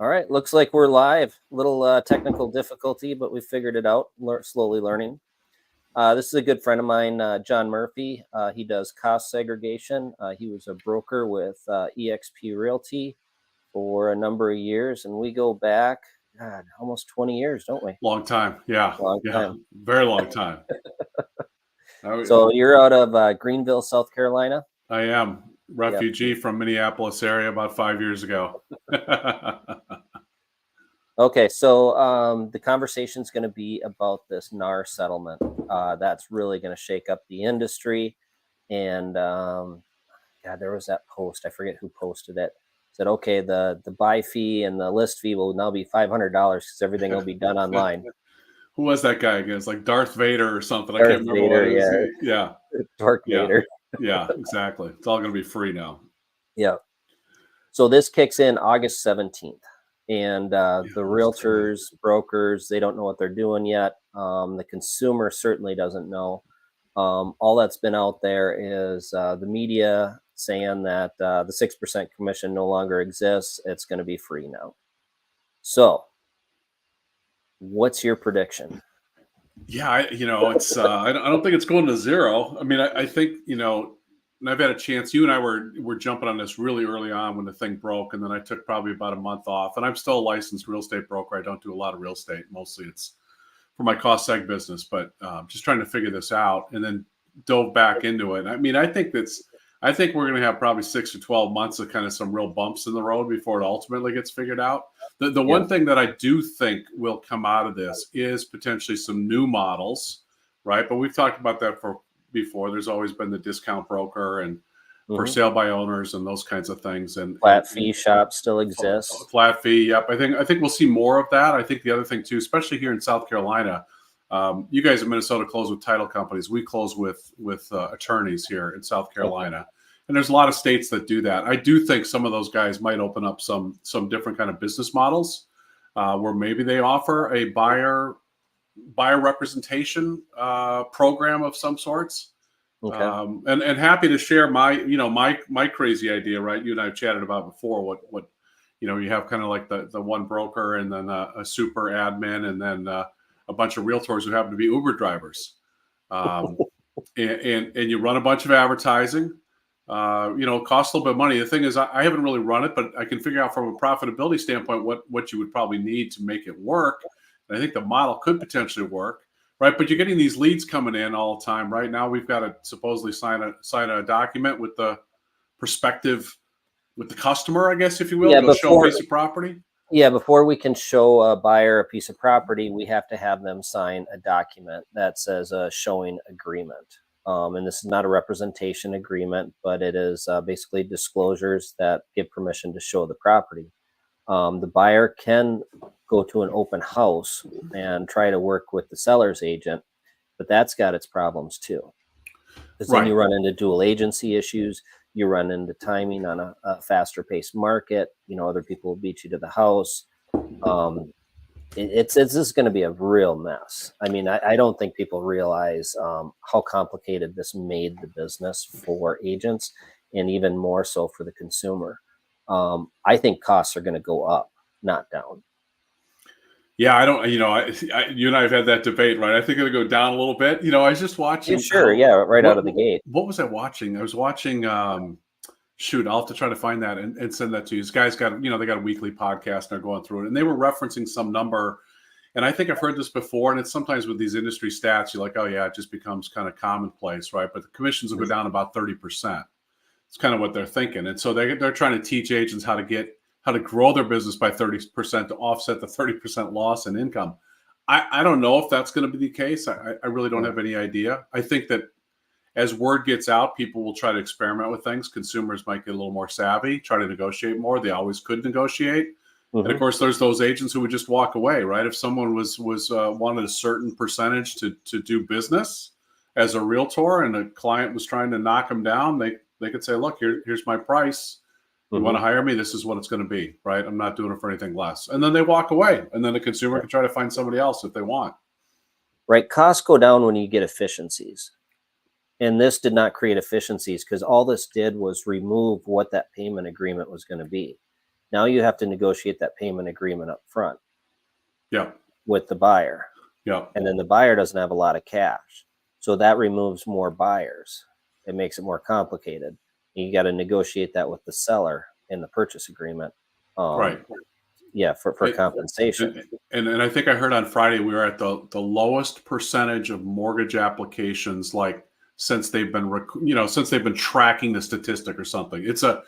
All right, looks like we're live. Little technical difficulty, but we figured it out. Slowly learning. This is a good friend of mine, John Murphy. He does cost segregation. He was a broker with EXP Realty for a number of years, and we go back, God, almost 20 years, don't we? Long time. Yeah. Long Yeah. time. Very long time. So you're out of Greenville, South Carolina? I am refugee from Minneapolis area about 5 years ago. Okay, so the conversation is going to be about this NAR settlement. That's really going to shake up the industry. And God, there was that post. I forget who posted it. Said, okay, the buy fee and the list fee will now be $500 because everything will be done online. Who was that guy again? It's like Darth Vader or something. Darth I can't remember Vader, what it is. Yeah. Darth Vader. Yeah, exactly. It's all going to be free now. Yeah. So this kicks in August 17th. And the realtors, brokers, they don't know what they're doing yet. The consumer certainly doesn't know. All that's been out there is the media saying that the 6% commission no longer exists. It's going to be free now. So what's your prediction? Yeah, it's I don't think it's going to zero. I mean, I think, and I've had a chance. You and I were jumping on this really early on when the thing broke, and then I took probably about a month off. And I'm still a licensed real estate broker. I don't do a lot of real estate. Mostly it's for my cost seg business, but just trying to figure this out, and then dove back into it. I mean, I think we're going to have probably 6 to 12 months of kind of some real bumps in the road before it ultimately gets figured out. The one thing that I do think will come out of this is potentially some new models, right? But we've talked about that before. There's always been the discount broker and for sale by owners and those kinds of things. And flat fee shops still exist. Flat fee, yep. I think we'll see more of that. I think the other thing too, especially here in South Carolina, you guys in Minnesota close with title companies. We close with attorneys here in South Carolina. And there's a lot of states that do that. I do think some of those guys might open up some different kind of business models where maybe they offer a buyer representation program of some sorts. Okay. And happy to share my crazy idea, right? You and I have chatted about before what you have kind of like the one broker and then a super admin and then a bunch of realtors who happen to be Uber drivers. And you run a bunch of advertising. It costs a little bit of money. The thing is, I haven't really run it, but I can figure out from a profitability standpoint what you would probably need to make it work. And I think the model could potentially work, right? But you're getting these leads coming in all the time. Right now, we've got to supposedly sign a document with the customer, I guess, if you will, to show a piece of property. Yeah, before we can show a buyer a piece of property, we have to have them sign a document that says a showing agreement. And this is not a representation agreement, but it is basically disclosures that give permission to show the property. The buyer can go to an open house and try to work with the seller's agent, but that's got its problems too. Because then you run into dual agency issues. You run into timing on a faster paced market. Other people will beat you to the house. This is going to be a real mess. I mean, I don't think people realize how complicated this made the business for agents and even more so for the consumer. I think costs are going to go up, not down. Yeah, I don't, you and I have had that debate, right? I think it'll go down a little bit. I was just watching. Right out of the gate. What was I watching? I was watching, shoot, I'll have to try to find that and send that to you. These guys got, they got a weekly podcast and they're going through it. And they were referencing some number. And I think I've heard this before. And it's sometimes with these industry stats, you're like, oh, yeah, it just becomes kind of commonplace, right? But the commissions will go down about 30%. It's kind of what they're thinking. And so they're trying to teach agents how to grow their business by 30% to offset the 30% loss in income. I don't know if that's going to be the case. I really don't have any idea. I think that as word gets out, people will try to experiment with things. Consumers might get a little more savvy, try to negotiate more. They always could negotiate. And of course, there's those agents who would just walk away, right? If someone was wanted a certain percentage to do business as a realtor and a client was trying to knock them down, they could say, look, here's my price. You want to hire me? This is what it's going to be, right? I'm not doing it for anything less. And then they walk away. And then the consumer can try to find somebody else if they want. Right. Costs go down when you get efficiencies. And this did not create efficiencies because all this did was remove what that payment agreement was going to be. Now you have to negotiate that payment agreement up front Yeah. with the buyer. Yeah. And then the buyer doesn't have a lot of cash. So that removes more buyers. It makes it more complicated. You got to negotiate that with the seller in the purchase agreement. Right. Yeah, for compensation. And I think I heard on Friday we were at the lowest percentage of mortgage applications like since they've been since they've been tracking the statistic or something. It's a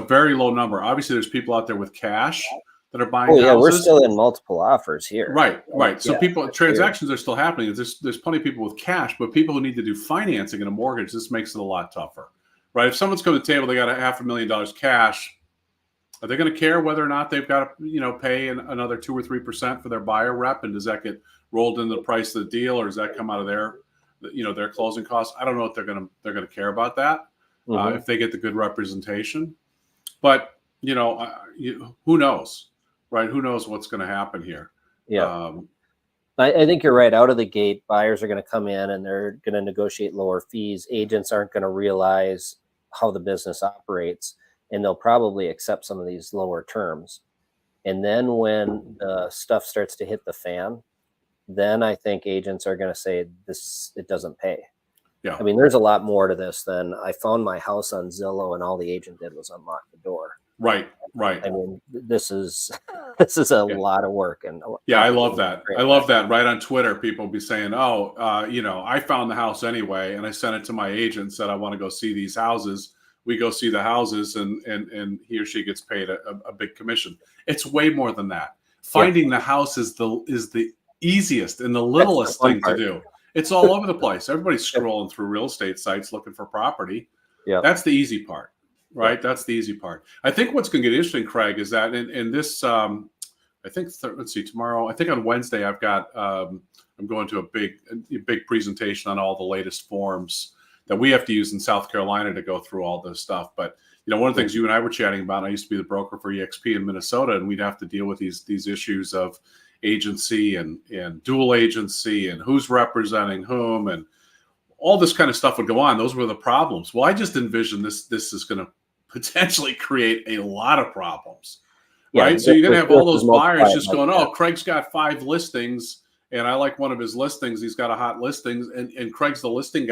very low number. Obviously, there's people out there with cash that are buying Oh yeah, we're houses. still in multiple offers here. Right. So Yeah, transactions are still happening. There's plenty of people with cash, but people who need to do financing and a mortgage, this makes it a lot tougher. Right. If someone's come to the table, they got $500,000 cash. Are they going to care whether or not they've got to, pay another 2 or 3% for their buyer rep? And does that get rolled into the price of the deal, or does that come out of their closing costs? I don't know if they're going to care about that if they get the good representation. But who knows, right? Who knows what's going to happen here? Yeah, I think you're right. Out of the gate, buyers are going to come in and they're going to negotiate lower fees. Agents aren't going to realize how the business operates, and they'll probably accept some of these lower terms. And then when the stuff starts to hit the fan, then I think agents are going to say it doesn't pay. Yeah. I mean, there's a lot more to this than I found my house on Zillow and all the agent did was unlock the door. Right. I mean, this is a lot of work. And I love that. I love that. Right on Twitter, people be saying, "Oh, I found the house anyway, and I sent it to my agent, said I want to go see these houses." We go see the houses, and he or she gets paid a big commission. It's way more than that. Finding the house is the easiest and the littlest thing to do. It's all over the place. Everybody's scrolling through real estate sites looking for property. Yeah, that's the easy part, right? That's the easy part. I think what's going to get interesting, Craig, is that in this, I think let's see, tomorrow. I think on Wednesday I've got I'm going to a big presentation on all the latest forms that we have to use in South Carolina to go through all this stuff. But one of the things you and I were chatting about, I used to be the broker for EXP in Minnesota, and we'd have to deal with these issues of agency and dual agency and who's representing whom, and all this kind of stuff would go on. Those were the problems. Well, I just envision this is going to potentially create a lot of problems, right? So you're going to have all those buyers just going, "Oh, Craig's got 5 listings. And I like one of his listings. He's got a hot listing, and Craig's the listing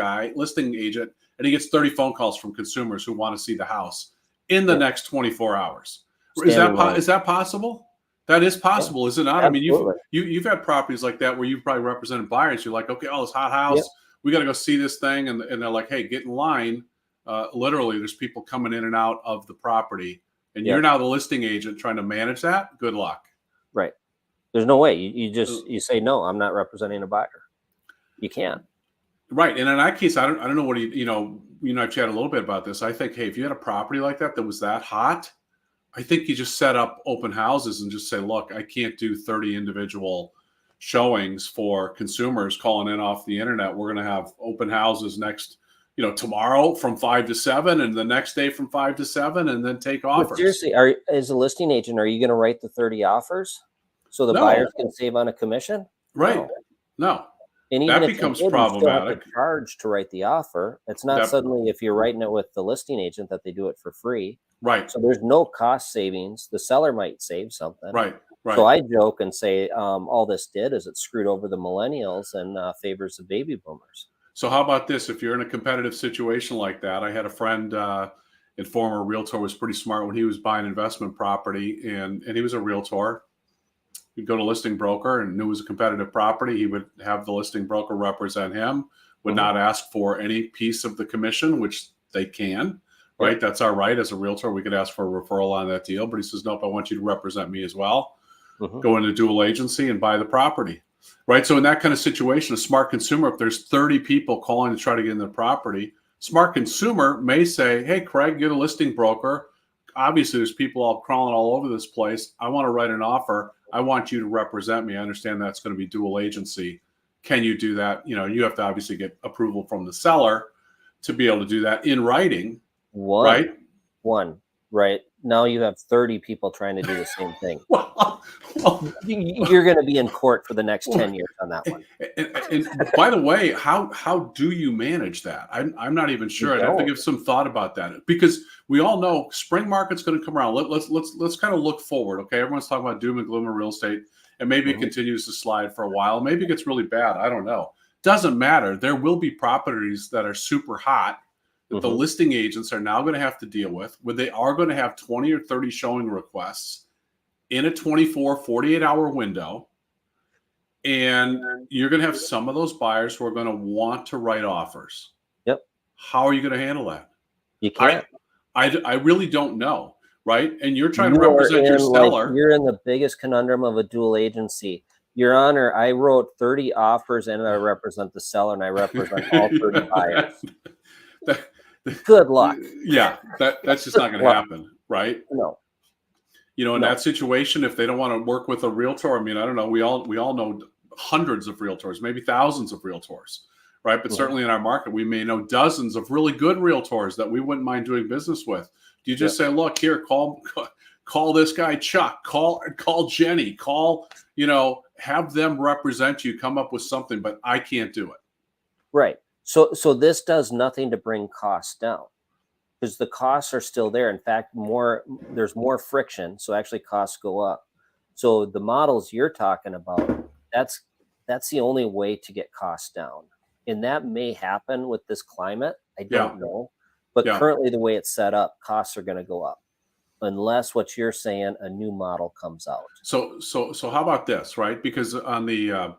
agent, and he gets 30 phone calls from consumers who want to see the house in the next 24 hours. Is that possible? That is possible, is it not? Absolutely. I mean, you've had properties like that where you've probably represented buyers. You're like, okay, this hot house, we got to go see this thing, and they're like, hey, get in line. Literally, there's people coming in and out of the property, and you're now the listing agent trying to manage that. Good luck. Right. There's no way. You say, no, I'm not representing a buyer. You can't. Right. And in that case, I don't know what I've chatted a little bit about this. I think, hey, if you had a property like that was that hot, I think you just set up open houses and just say, look, I can't do 30 individual showings for consumers calling in off the internet. We're going to have open houses tomorrow from 5 to 7, and the next day from 5 to 7, and then take offers. But seriously, as a listing agent, are you going to write the 30 offers so the buyers can save on a commission? Right. No. And even that if becomes you did, problematic. You still have to charge to write the offer. It's not suddenly if you're writing it with the listing agent that they do it for free. Right. So there's no cost savings. The seller might save something. Right. So I joke and say all this did is it screwed over the millennials and favors the baby boomers. So how about this? If you're in a competitive situation like that, I had a friend and former realtor, was pretty smart when he was buying investment property, and he was a realtor. He'd go to listing broker and knew it was a competitive property. He would have the listing broker represent him, would not ask for any piece of the commission, which they can, right? Yep. That's our right as a realtor. We could ask for a referral on that deal, but he says, nope, I want you to represent me as well. Go into dual agency and buy the property, right? So in that kind of situation, a smart consumer, if there's 30 people calling to try to get in the property, smart consumer may say, hey, Craig, you're the listing broker. Obviously, there's people all crawling all over this place. I want to write an offer. I want you to represent me. I understand that's going to be dual agency. Can you do that? You have to obviously get approval from the seller to be able to do that in writing, right? Right. now you have 30 people trying to do the same thing. well, You're going to be in court for the next 10 years on that one. and by the way, how do you manage that? I'm not even sure. I'd have to give some thought about that, because we all know spring market's going to come around. Let's kind of look forward. Okay, everyone's talking about doom and gloom in real estate, and maybe it continues to slide for a while. Maybe it gets really bad. I don't know. Doesn't matter. There will be properties that are super hot that the listing agents are now going to have to deal with, where they are going to have 20 or 30 showing requests in a 24, 48-hour window. And you're going to have some of those buyers who are going to want to write offers. Yep. How are you going to handle that? You can't. I really don't know, right? And you're trying to represent your seller. You're in the biggest conundrum of a dual agency. Your Honor, I wrote 30 offers and I represent the seller and I represent all 30 buyers. Good luck. Yeah, that's just not going to happen, right? No. You know, in that situation, if they don't want to work with a realtor, I mean, I don't know. We all know hundreds of realtors, maybe thousands of realtors, right? But certainly in our market, we may know dozens of really good realtors that we wouldn't mind doing business with. Do you just say, look, here, call this guy Chuck, call Jenny, have them represent you, come up with something, but I can't do it. Right. So this does nothing to bring costs down, because the costs are still there. In fact, there's more friction, so actually costs go up. So the models you're talking about, that's the only way to get costs down. And that may happen with this climate. I don't know. But currently the way it's set up, costs are going to go up unless what you're saying, a new model comes out. So how about this, right? Because on the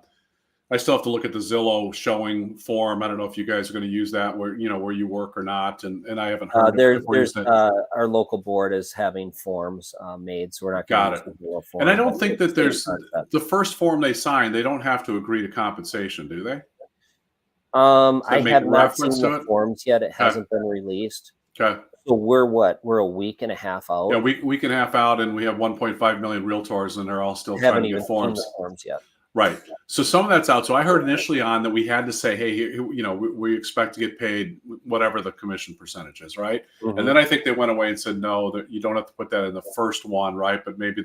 I still have to look at the Zillow showing form. I don't know if you guys are going to use that where you work or not, and I haven't heard. There's our local board is having forms made, so we're not going to use the Zillow form. And I don't think that there's the first form they sign. They don't have to agree to compensation, do they? I have not seen the forms yet. It hasn't been released. Okay. So we're a week and a half out. Yeah, week and a half out, and we have 1.5 million realtors, and they're all still trying to get forms. Seen the forms yet. Right. So some of that's out. So I heard initially on that we had to say, hey, we expect to get paid whatever the commission percentage is, right? And then I think they went away and said, no, that you don't have to put that in the first one, right? But maybe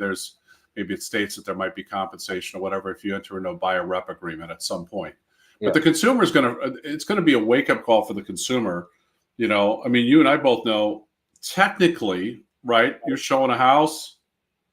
it states that there might be compensation or whatever if you enter into a buyer rep agreement at some point. But the consumer it's going to be a wake up call for the consumer. I mean, you and I both know technically, right? You're showing a house.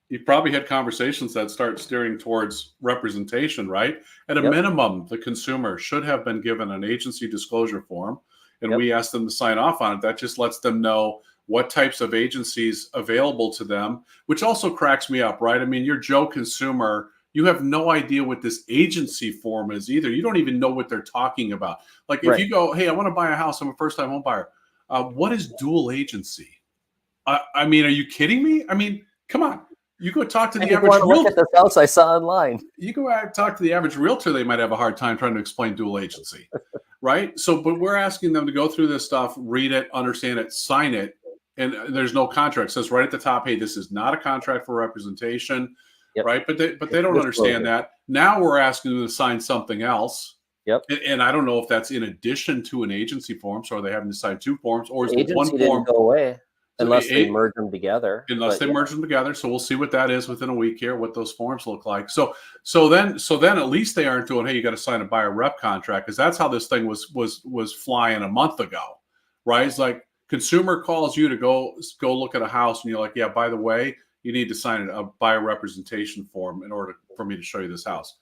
You've probably had conversations that start steering towards representation, right? At a minimum, the consumer should have been given an agency disclosure form, and we ask them to sign off on it. That just lets them know what types of agencies available to them, which also cracks me up, right? I mean, you're Joe consumer. You have no idea what this agency form is either. You don't even know what they're talking about. Like if you go, hey, I want to buy a house. I'm a first-time home buyer. What is dual agency? I mean, are you kidding me? I mean, come on. You go talk to the average realtor. Look at this house I saw online. You go out and talk to the average realtor, they might have a hard time trying to explain dual agency, right? So, but we're asking them to go through this stuff, read it, understand it, sign it, and there's no contract. It says right at the top, hey, this is not a contract for representation, right? But they don't understand that. Now we're asking them to sign something else. And I don't know if that's in addition to an agency form, so are they having to sign two forms, or is it one form? Didn't go away. Unless they merge them together. Merge them together. So we'll see what that is within a week here, what those forms look like. So then at least they aren't doing, hey, you got to sign a buyer rep contract, because that's how this thing was flying a month ago, right? It's like consumer calls you to go look at a house, and you're like, yeah, by the way, you need to sign a buyer representation form in order for me to show you this house.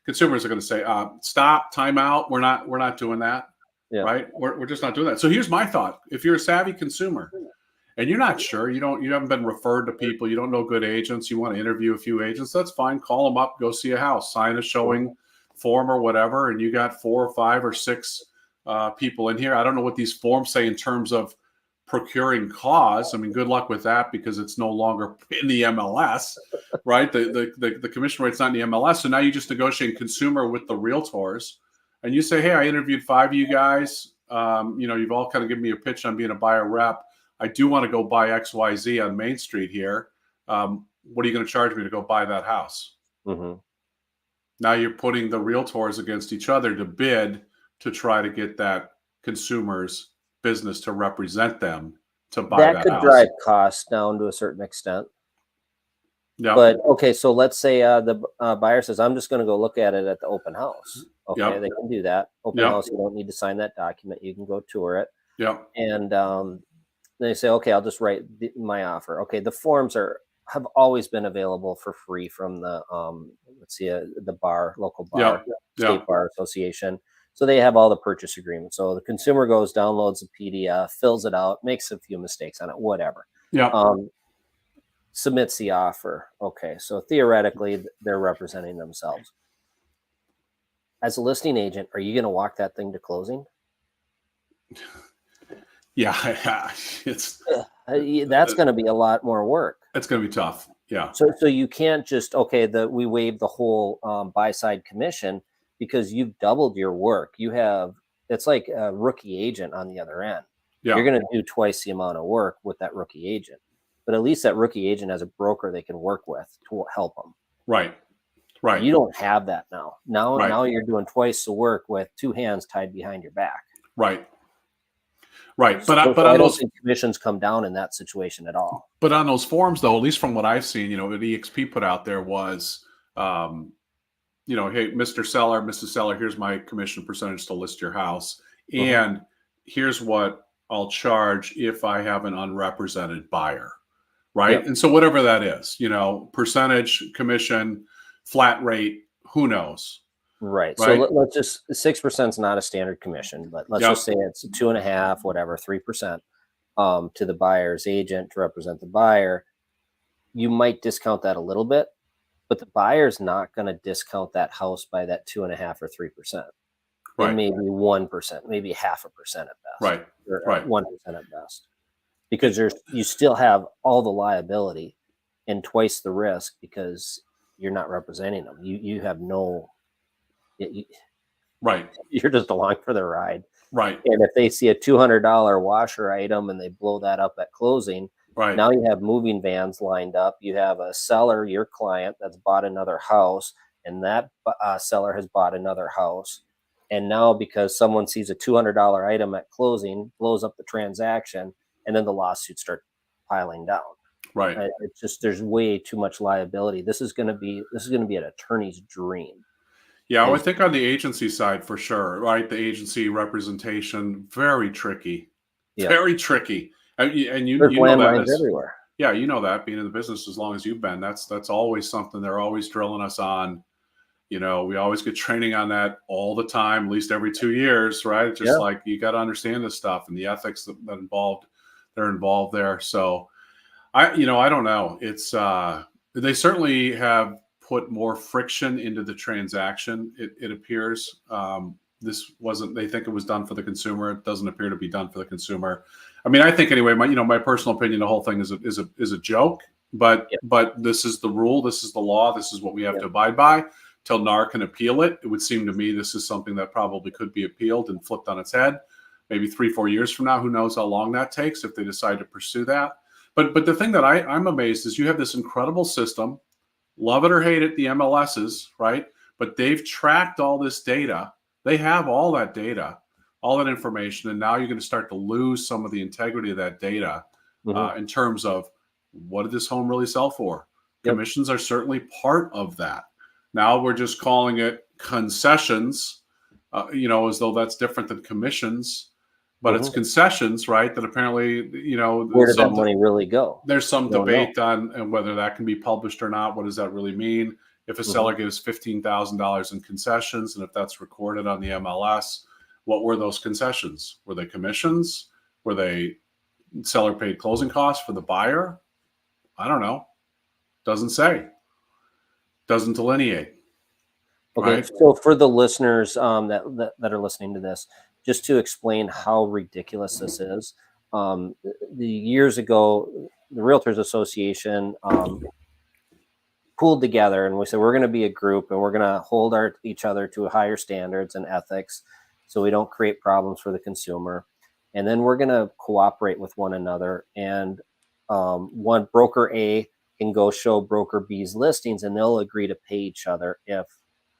Consumers are going to say, stop, time out. We're not doing that, right? We're just not doing that. So here's my thought: if you're a savvy consumer, and you're not sure, you haven't been referred to people, you don't know good agents, you want to interview a few agents, that's fine. Call them up, go see a house, sign a showing form or whatever, and you got 4 or 5 or 6 people in here. I don't know what these forms say in terms of procuring cause. I mean, good luck with that, because it's no longer in the MLS, right? The commission rate's not in the MLS. So now you just negotiate consumer with the realtors, and you say, hey, I interviewed 5 of you guys. You've all kind of given me a pitch on being a buyer rep. I do want to go buy XYZ on Main Street here. What are you going to charge me to go buy that house? Now you're putting the realtors against each other to bid to try to get that consumer's business to represent them to buy That that could house. drive costs down to a certain extent. Yeah. But okay, so let's say the buyer says, "I'm just going to go look at it at the open house." Okay, Yep. they can do that. Open Yep. house, you don't need to sign that document. You can go tour it, Yep. and they say, "Okay, I'll just write my offer." Okay, the forms have always been available for free from the let's see, the local bar, Yep. state Yep. bar association. So they have all the purchase agreements. So the consumer goes, downloads the PDF, fills it out, makes a few mistakes on it, whatever. Yep. Submits the offer. Okay, so theoretically, they're representing themselves. As a listing agent, are you going to walk that thing to closing? Yeah. It's That's going to be a lot more work. It's going to be tough. Yeah. So you can't just we waive the whole buy side commission because you've doubled your work. It's like a rookie agent on the other end. Yeah. You're going to do twice the amount of work with that rookie agent, but at least that rookie agent has a broker they can work with to help them. Right. Right. You don't have that now. Right. Now you're doing twice the work with two hands tied behind your back. Right. Right. So But I on don't those think commissions come down in that situation at all. But on those forms, though, at least from what I've seen, what EXP put out there was, hey, Mr. Seller, Mrs. Seller, here's my commission percentage to list your house. And here's what I'll charge if I have an unrepresented buyer. Right. Yep. And so whatever that is, percentage, commission, flat rate, who knows? Right. Right. So let's just 6% is not a standard commission, but let's just say it's 2.5, whatever, 3% to the buyer's agent to represent the buyer. You might discount that a little bit, but the buyer's not going to discount that house by that 2.5 or 3%. Right. It may be 1%, maybe 0.5% at best. Right. Or Right. 1% at best. Because you still have all the liability and twice the risk because you're not representing them. You have no. Right. You're just along for the ride. Right. And if they see a $200 washer item and they blow that up at closing, right. Now you have moving vans lined up. You have a seller, your client, that's bought another house, and that seller has bought another house. And now because someone sees a $200 item at closing, blows up the transaction, and then the lawsuits start piling down. Right. It's just there's way too much liability. This is going to be an attorney's dream. Yeah, I think on the agency side for sure, right? The agency representation, very tricky. Yep. Very tricky. And you know that everywhere. Yeah, you know that being in the business as long as you've been. That's always something they're always drilling us on. We always get training on that all the time, at least every 2 years, right? Just like you got to understand this stuff and the ethics that they're involved there. So I don't know. It's they certainly have put more friction into the transaction. It appears this wasn't. They think it was done for the consumer. It doesn't appear to be done for the consumer. I mean, I think anyway. My personal opinion, the whole thing is a joke. But this is the rule. This is the law. This is what we have to abide by. Till NAR can appeal it. It would seem to me this is something that probably could be appealed and flipped on its head. Maybe 3-4 years from now, who knows how long that takes if they decide to pursue that. But the thing that I'm amazed is you have this incredible system. Love it or hate it, the MLSs, right? But they've tracked all this data. They have all that data, all that information, and now you're going to start to lose some of the integrity of that data in terms of what did this home really sell for? Yep. Commissions are certainly part of that. Now we're just calling it concessions, as though that's different than commissions. But it's concessions, right? That apparently, where did that money really go? There's some debate on whether that can be published or not. What does that really mean? If a seller gives $15,000 in concessions, and if that's recorded on the MLS, what were those concessions? Were they commissions? Were they seller paid closing costs for the buyer? I don't know. Doesn't say. Doesn't delineate. Okay, right? So for the listeners that are listening to this, just to explain how ridiculous this is, years ago, the Realtors Association pulled together and we said, we're going to be a group and we're going to hold each other to higher standards and ethics so we don't create problems for the consumer. And then we're going to cooperate with one another. And one broker A can go show broker B's listings and they'll agree to pay each other if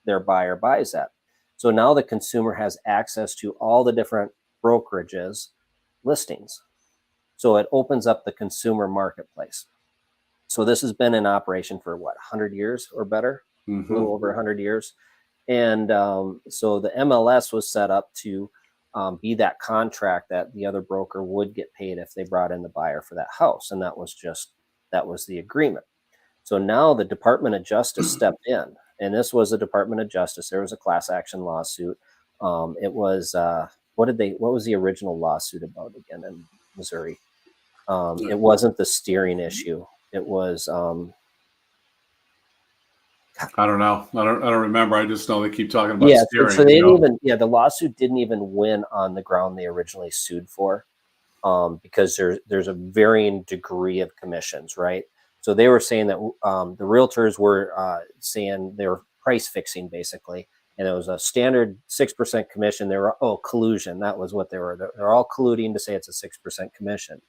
their buyer buys that. So now the consumer has access to all the different brokerages listings. So it opens up the consumer marketplace. So this has been in operation for what, 100 years or better, a little over 100 years. And so the MLS was set up to be that contract that the other broker would get paid if they brought in the buyer for that house. And that was the agreement. So now the Department of Justice stepped in, and this was a Department of Justice. There was a class action lawsuit. It was what was the original lawsuit about again in Missouri? It wasn't the steering issue. It was I don't know. I don't remember. I just know they keep talking about steering. So they didn't even the lawsuit didn't even win on the ground they originally sued for, because there's a varying degree of commissions, right? So they were saying that the realtors were saying they were price fixing basically, and it was a standard 6% commission. They were collusion. That was what they were. They're all colluding to say it's a 6% commission.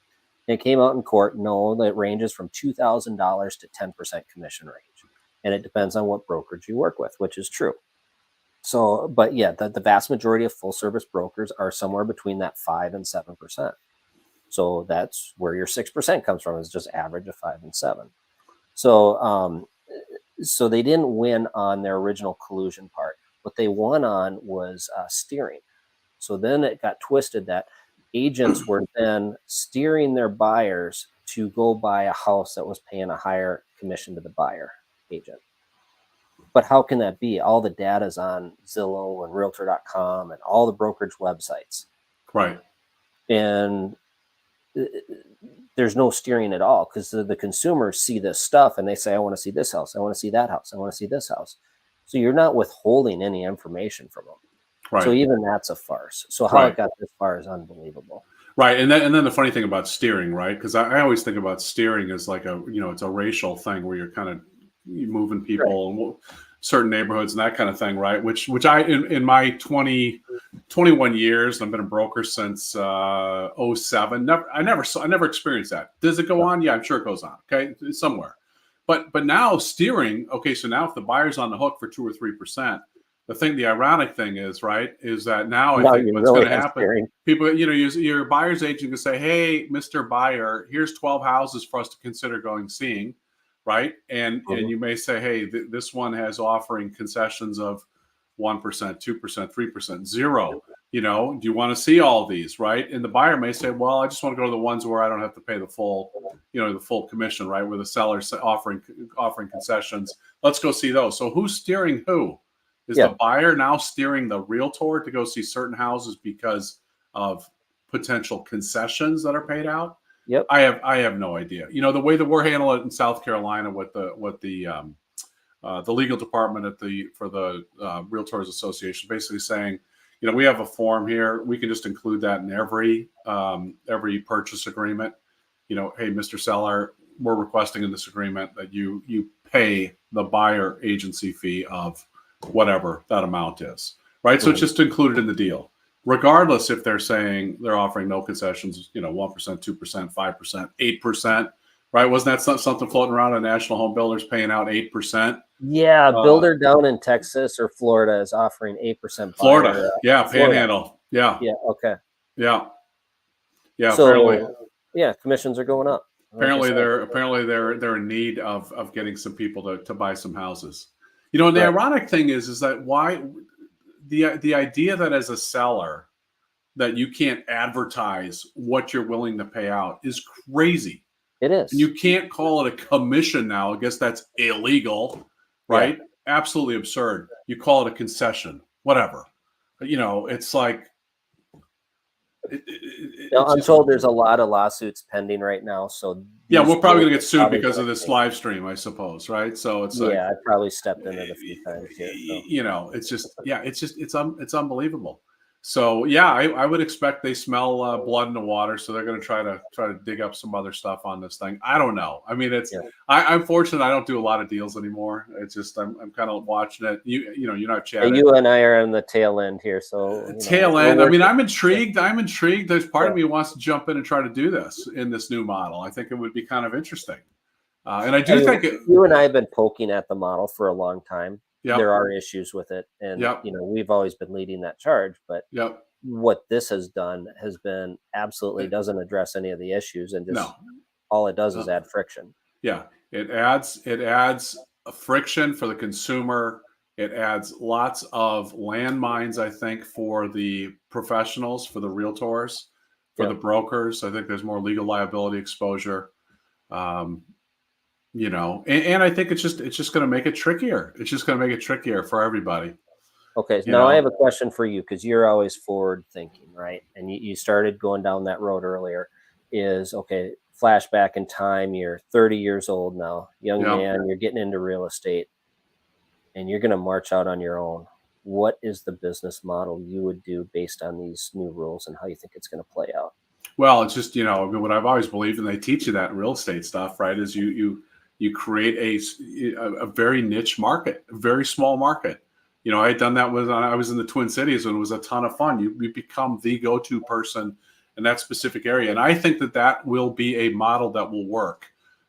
And it came out in court. No, it ranges from $2,000 to 10% commission range. And it depends on what brokerage you work with, which is true. So, but yeah, the vast majority of full service brokers are somewhere between that 5 and 7%. So that's where your 6% comes from, is just average of 5 and 7. So, so they didn't win on their original collusion part. What they won on was steering. So then it got twisted that agents were then steering their buyers to go buy a house that was paying a higher commission to the buyer agent. But how can that be? All the data is on Zillow and Realtor.com and all the brokerage websites. Right. And there's no steering at all, because the consumers see this stuff and they say, I want to see this house. I want to see that house. I want to see this house. So you're not withholding any information from them. Right. So even that's a farce. So how it got this far is unbelievable. Right. And then the funny thing about steering, right? Because I always think about steering as like it's a racial thing where you're kind of moving people and certain neighborhoods and that kind of thing, right? Which I in my 21 years, I've been a broker since 07. I never experienced that. Does it go on? Yeah, I'm sure it goes on. Okay, somewhere. But now steering. Okay, so now if the buyer's on the hook for 2 or 3%, the ironic thing is, right, is that now I think what's going to happen, steering. People, your buyer's agent can say, hey, Mr. Buyer, here's 12 houses for us to consider seeing. Right. And you may say, hey, this one has offering concessions of 1%, 2%, 3%, 0. Do you want to see all these? Right. And the buyer may say, well, I just want to go to the ones where I don't have to pay the full, the full commission, right? Where the seller's offering concessions. Let's go see those. So who's steering who? Is the buyer now steering the realtor to go see certain houses because of potential concessions that are paid out? Yep. I have no idea. The way that we're handling it in South Carolina with the legal department for the Realtors Association, basically saying, we have a form here. We can just include that in every purchase agreement. Hey, Mr. Seller, we're requesting in this agreement that you pay the buyer agency fee of whatever that amount is. Right. So it's just included in the deal. Regardless if they're saying they're offering no concessions, 1%, 2%, 5%, 8%, right? Wasn't that something floating around on National Home Builders paying out 8%? Yeah, builder down in Texas or Florida is offering 8%. Florida, Panhandle, yeah, okay, yeah. So, apparently, commissions are going up. Apparently, they're in need of getting some people to buy some houses. And the ironic thing is that why. The idea that as a seller that you can't advertise what you're willing to pay out is crazy. It is. And you can't call it a commission now. I guess that's illegal, right? Yeah. Absolutely absurd. You call it a concession, whatever. It's like. I'm told there's a lot of lawsuits pending right now. So we're probably going to get sued because of this live stream, I suppose, right? So it's like, I probably stepped in it a few times here. So. It's unbelievable. So I would expect they smell blood in the water, so they're going to try to dig up some other stuff on this thing. I don't know. I mean, I'm fortunate I don't do a lot of deals anymore. It's just I'm kind of watching it. You're not chatting. You and I are on the tail end here, so tail end. I mean, I'm intrigued. There's part of me who wants to jump in and try to do this in this new model. I think it would be kind of interesting. And I do think you and I have been poking at the model for a long time. Yep. There are issues with it, and we've always been leading that charge. But what this has done has been absolutely doesn't address any of the issues, and just No, all it does is no. add friction. Yeah, it adds a friction for the consumer. It adds lots of landmines, I think, for the professionals, for the realtors, for the Yep. brokers. I think there's more legal liability exposure. Um, and I think it's just going to make it trickier. It's just going to make it trickier for everybody. Okay, You now I have know, a question for you, because you're always forward thinking, right? And you started going down that road earlier. Is okay, flashback in time, you're 30 years old now, young yeah. man, you're getting into real estate, and you're going to march out on your own. What is the business model you would do based on these new rules, and how you think it's going to play out? Well, it's just I mean, what I've always believed, and they teach you that in real estate stuff, right? Is you create a very niche market, a very small market. I had done that when I was in the Twin Cities, and it was a ton of fun. You become the go-to person in that specific area, and I think that will be a model that will work.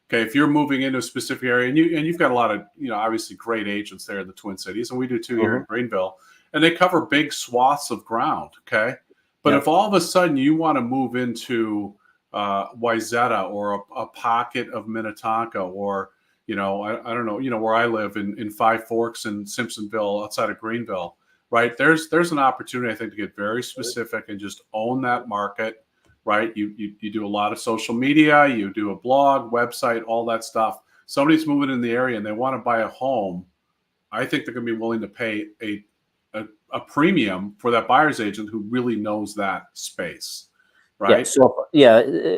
Okay, if you're moving into a specific area, and you've got a lot of obviously great agents there in the Twin Cities, and we do too here Hmm. in Greenville, and they cover big swaths of ground. Okay, but if Yep. all of a sudden you want to move into Wayzata or a pocket of Minnetonka, or I don't know, where I live in Five Forks and Simpsonville outside of Greenville, right? There's an opportunity, I think, to get very specific and just own that market, right? You do a lot of social media, you do a blog, website, all that stuff. Somebody's moving in the area and they want to buy a home. I think they're going to be willing to pay a premium for that buyer's agent who really knows that space, Yeah. right? So yeah,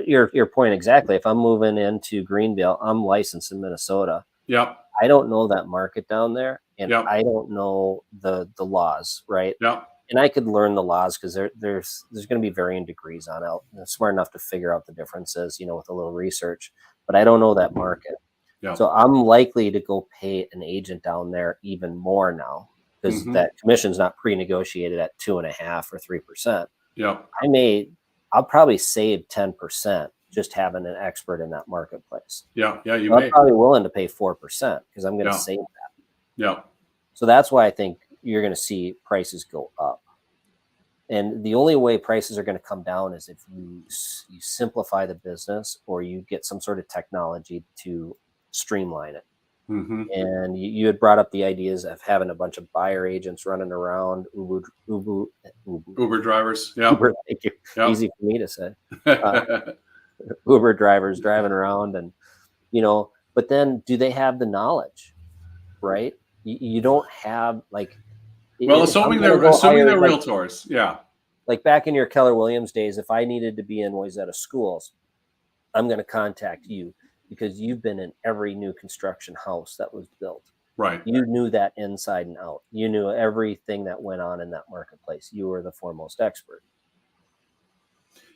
your point exactly. If I'm moving into Greenville, I'm licensed in Minnesota. Yep, I don't know that market down there, and yep, I don't know the laws, right? yep, And I could learn the laws, because there's going to be varying degrees on it. I'm smart enough to figure out the differences, with a little research, but I don't know that market. yep. So I'm likely to go pay an agent down there even more now, because Hmm. that commission's not pre-negotiated at 2.5 or 3%. Yep. I'll probably save 10% just having an expert in that marketplace. Yeah. Yeah. You So I'm may. probably willing to pay 4%, because I'm going to Yeah. save. Yeah. So that's why I think you're going to see prices go up. And the only way prices are going to come down is if you simplify the business, or you get some sort of technology to streamline it. Hmm. And you had brought up the ideas of having a bunch of buyer agents running around, Uber drivers. Yep. Uber, thank you. Yep. Easy for me to say. Uh, Uber drivers driving around, and but then, do they have the knowledge, right? You don't have, like, Well, if I'm assuming going to they're go assuming hire, they're like realtors. Yeah. back in your Keller Williams days, if I needed to be in Wayzata schools, I'm going to contact you, because you've been in every new construction house that was built. Right. You knew that inside and out. You knew everything that went on in that marketplace. You were the foremost expert.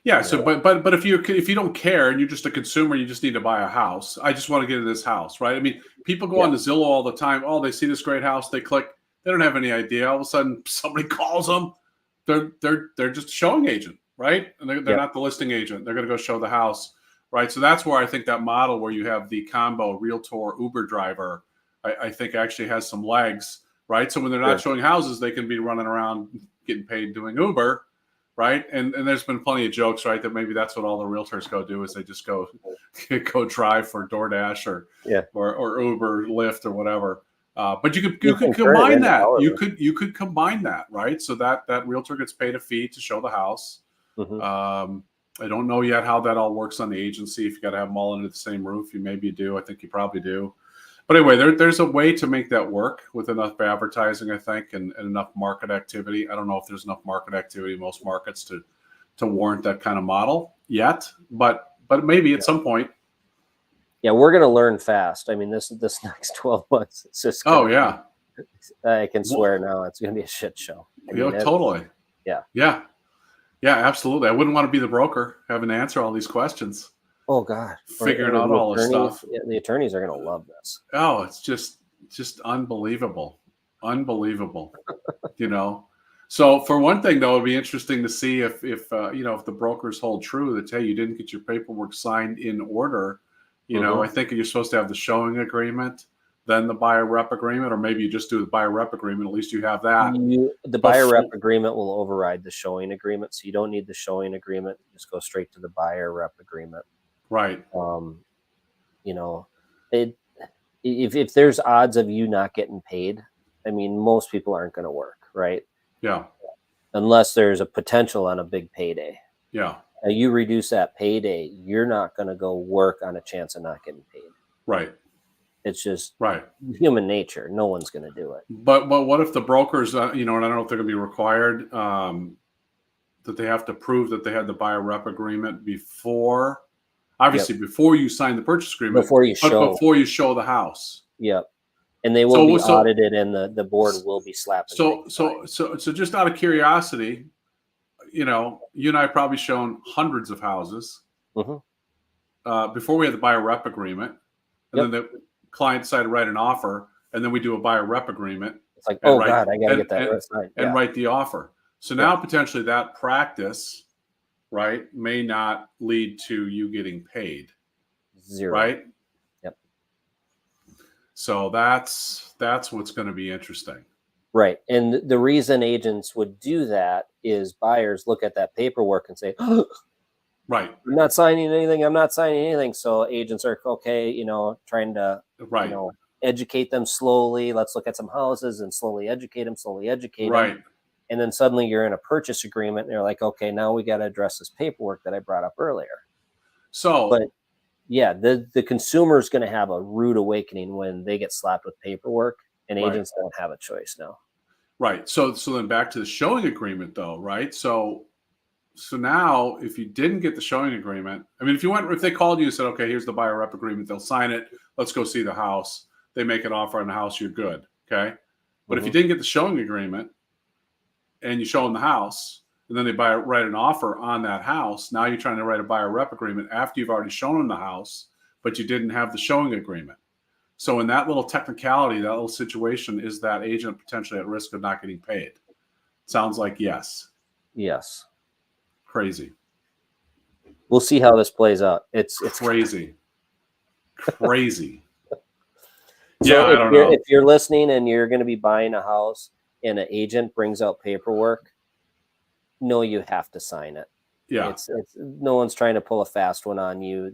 Yeah. So, but if you don't care and you're just a consumer, you just need to buy a house. I just want to get in this house, right? I mean, people go Yeah. on to Zillow all the time. Oh, they see this great house, they click. They don't have any idea. All of a sudden, somebody calls them. They're just a showing agent, right? And they're Yep. not the listing agent. They're going to go show the house, right? So that's where I think that model where you have the combo realtor Uber driver, I think actually has some legs, right? So when they're not Sure. showing houses, they can be running around getting paid doing Uber, right? And there's been plenty of jokes, right, that maybe that's what all the realtors go do, is they just go drive for DoorDash Yeah. or Uber, Lyft, or whatever. But you You could can turn it combine into that. hourly. You could combine that, right? So that realtor gets paid a fee to show the house. Mhm. I don't know yet how that all works on the agency. If you got to have them all under the same roof, maybe you do. I think you probably do. But anyway, there's a way to make that work with enough advertising, I think, and enough market activity. I don't know if there's enough market activity in most markets to warrant that kind of model yet, but maybe at some point. Yeah, we're going to learn fast. I mean, this next 12 months, it's just Oh gonna yeah, I can swear now, it's going to be a shit show. I mean, totally. Yeah. Yeah, absolutely. I wouldn't want to be the broker having to answer all these questions. Oh God, Figuring or out the all this attorneys. stuff. Yeah, the attorneys are going to love this. Oh, it's just unbelievable. So for one thing, though, it'd be interesting to see if the brokers hold true that, hey, you didn't get your paperwork signed in order. Mhm. I think you're supposed to have the showing agreement. then the buyer rep agreement, or maybe you just do the buyer rep agreement. At least you have that. The buyer rep agreement will override the showing agreement, so you don't need the showing agreement. Just go straight to the buyer rep agreement. Right. You know, if there's odds of you not getting paid, I mean, most people aren't going to work, right? Yeah. Unless there's a potential on a big payday. Yeah. Now, you reduce that payday, you're not going to go work on a chance of not getting paid. Right. It's just right. human nature. No one's going to do it. But what if the brokers, and I don't know if they're going to be required that they have to prove that they had the buyer rep agreement before, obviously before you sign the purchase agreement, before you show the house. Yep. And they will be audited, and the board will be slapping. So just out of curiosity, you and I probably shown hundreds of houses before we had the buyer rep agreement, and then the client decided to write an offer, and then we do a buyer rep agreement. It's like, oh God, I got to get that signed. And write the offer. So now potentially that practice, right, may not lead to you getting paid. Zero. Right? Yep. So that's what's going to be interesting. Right. And the reason agents would do that is buyers look at that paperwork and say, oh, right, I'm not signing anything. I'm not signing anything. So agents are trying to educate them slowly. Let's look at some houses and slowly educate them. Right. And then suddenly you're in a purchase agreement and you're like, okay, now we got to address this paperwork that I brought up earlier. So, but yeah, the consumer is going to have a rude awakening when they get slapped with paperwork, and agents don't have a choice now. Right. So then back to the showing agreement though, right? So now if you didn't get the showing agreement, I mean, if they called you and said, okay, here's the buyer rep agreement, they'll sign it. Let's go see the house. They make an offer on the house, you're good. Okay. But if you didn't get the showing agreement and you show them the house, and then they write an offer on that house, now you're trying to write a buyer rep agreement after you've already shown them the house, but you didn't have the showing agreement. So in that little technicality, that little situation, is that agent potentially at risk of not getting paid? Sounds like yes. Yes. Crazy. We'll see how this plays out. It's crazy. Crazy. So I don't know. If you're listening and you're going to be buying a house and an agent brings out paperwork, no, you have to sign it. Yeah. It's no one's trying to pull a fast one on you.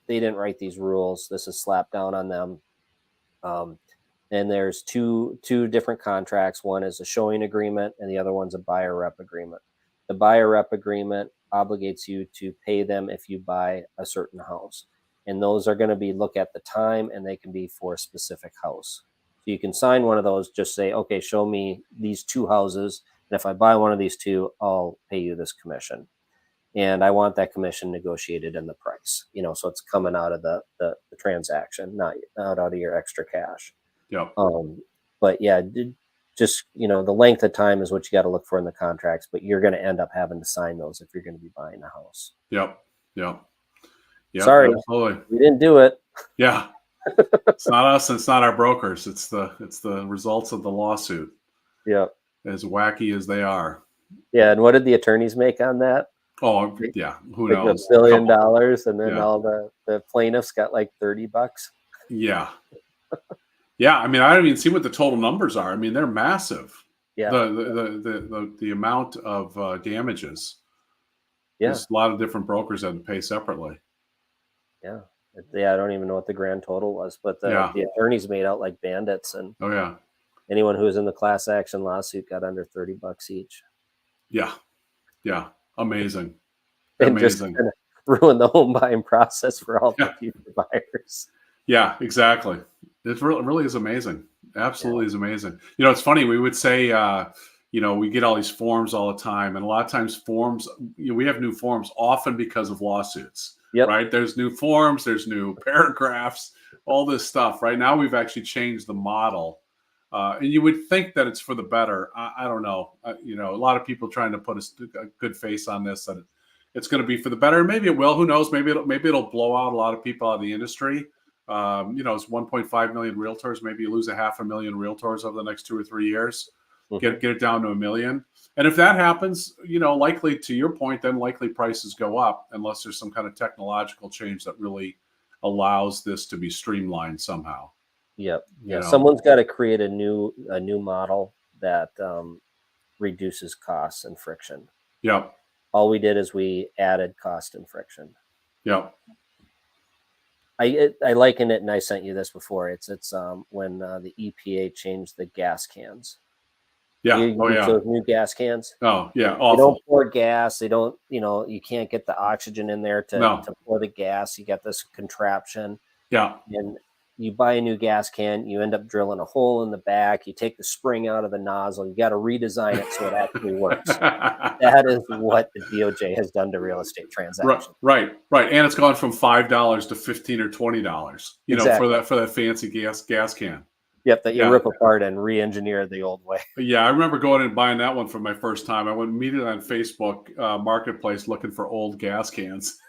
They didn't write these rules. This is slapped down on them. And there's two different contracts. One is a showing agreement and the other one's a buyer rep agreement. The buyer rep agreement obligates you to pay them if you buy a certain house. And those are going to be look at the time, and they can be for a specific house. So you can sign one of those, just say, okay, show me these two houses. And if I buy one of these two, I'll pay you this commission. And I want that commission negotiated in the price, so it's coming out of the transaction, not out of your extra cash. Yeah. But yeah, just, the length of time is what you got to look for in the contracts, but you're going to end up having to sign those if you're going to be buying a house. Yep. Sorry, absolutely. We didn't do it. Yeah. It's not us. It's not our brokers. It's the results of the lawsuit. Yeah. As wacky as they are. Yeah. And what did the attorneys make on that? Oh, yeah. Who knows? $1 billion. And then all the plaintiffs got like $30. Yeah. Yeah. I mean, I don't even see what the total numbers are. I mean, they're massive. Yeah. The amount of damages. Yeah. There's a lot of different brokers that have to pay separately. Yeah. Yeah. I don't even know what the grand total was, but the attorneys made out like bandits. And anyone who was in the class action lawsuit got under $30 each. Yeah. Yeah. Amazing. And just kind of ruin the home buying process for all the future buyers. Yeah, exactly. It really is amazing. Absolutely is amazing. It's funny. We would say, we get all these forms all the time. And a lot of times forms, we have new forms often because of lawsuits. Yep. Right. There's new forms, there's new paragraphs, all this stuff. Right now, we've actually changed the model. And you would think that it's for the better. I don't know. A lot of people trying to put a good face on this, that it's going to be for the better. Maybe it will. Who knows? Maybe it'll blow out a lot of people out of the industry. It's 1.5 million realtors. Maybe you lose 500,000 realtors over the next 2 or 3 years. Get it down to 1 million. And if that happens, likely, to your point, then likely prices go up unless there's some kind of technological change that really allows this to be streamlined somehow. Yep. You Yeah. know. Someone's got to create a new model that reduces costs and friction. Yep. All we did is we added cost and friction. Yep. I liken it, and I sent you this before. It's when the EPA changed the gas cans. Yeah. You Oh use yeah. those new gas cans. Oh yeah. They don't Awful. pour gas. They don't. You can't get the oxygen in there to No. pour the gas. You got this contraption, Yeah. and you buy a new gas can. You end up drilling a hole in the back. You take the spring out of the nozzle. You got to redesign it so it actually works. That is what the DOJ has done to real estate Right, transactions. right, right, and it's gone from $5 to $15 or $20. You know, Exactly. for that fancy gas can. Yep, that you Yeah, rip apart and re-engineer the old way. yeah. I remember going and buying that one for my first time. I went immediately on Facebook Marketplace looking for old gas cans.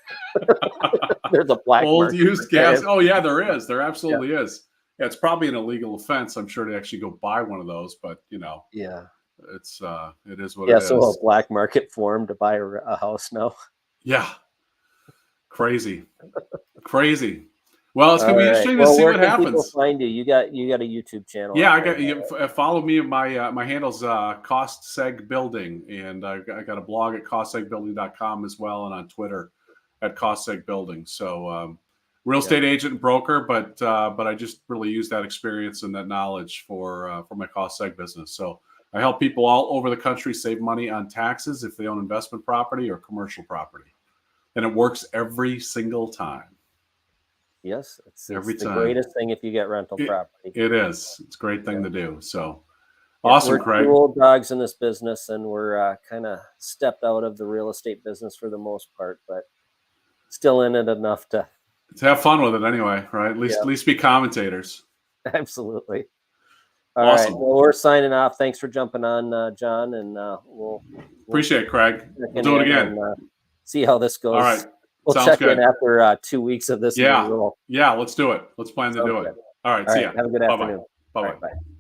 There's a black Old market used for gas. that. Oh yeah, there is. There Yeah. absolutely is. Yeah, it's probably an illegal offense, I'm sure, to actually go buy one of those. But Yeah. it is what Yeah. it So is. a black market form to buy a house now. Yeah, crazy, crazy. Well, it's All gonna be right. interesting to Well, see where what can people happens. find you? You got a YouTube channel Yeah, out I there. got you. Follow me. My handle's Cost Seg Building, and I got a blog at costSegBuilding.com as well, and on Twitter at Cost Seg Building. So, real estate agent and broker, but I just really use that experience and that knowledge for my Cost Seg business. So I help people all over the country save money on taxes if they own investment property or commercial property, and it works every single time. Yes, it's Every the time. greatest thing if you get rental property. It is. It's a great thing Yeah. to do. So Yeah, awesome, we're Craig. 2 old dogs in this business, and we're kind of stepped out of the real estate business for the most part, but still in it enough to. To have fun with it anyway, right? At Yeah, least be commentators. absolutely. All right. Awesome. Well, we're signing off. Thanks for jumping on, John, and we'll Appreciate it, Craig. check We'll do it in again. and see how this goes. All right. We'll Sounds check in good. after 2 weeks of this new Yeah. rule. Yeah. Let's do it. Let's plan to Sounds do it. good. All right. All See right. ya. Have a good Bye-bye. afternoon. All Bye-bye. right. Bye.